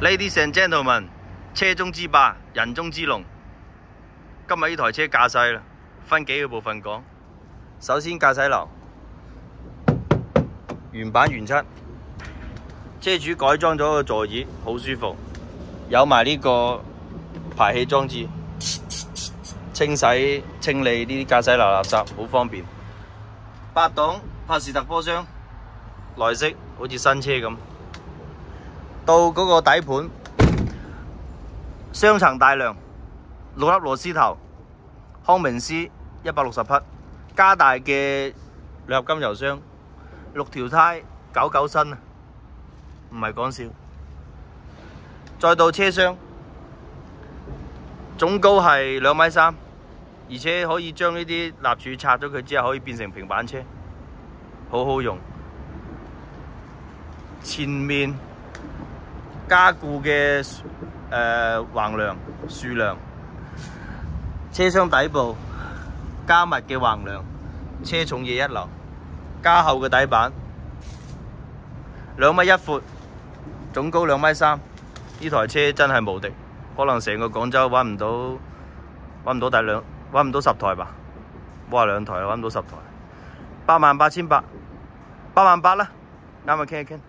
Ladies and gentlemen， 車中之霸，人中之龍。今日呢台車駕駛啦，分幾個部分講。首先駕駛樓原版原漆，車主改裝咗個座椅，好舒服，有埋呢個排氣裝置，清洗清理呢啲駕駛樓垃圾，好方便。8檔帕士特波箱，內飾好似新車咁。到嗰個底盤，雙層大梁，6粒螺絲頭，康明斯160匹，加大嘅鋁合金油箱，6條胎99新啊，唔係講笑。再到車廂，總高係2.3米，而且可以將呢啲立柱拆咗佢之後，可以變成平板車，好好用。前面加固嘅橫梁、豎梁，車廂底部加密嘅橫梁，車重嘢一流，加厚嘅底板，2.1米闊，總高2.3米，呢台車真係無敵，可能成個廣州揾唔到10台吧，冇話2台，揾唔到10台，88800，88000啦，啱啱傾一傾。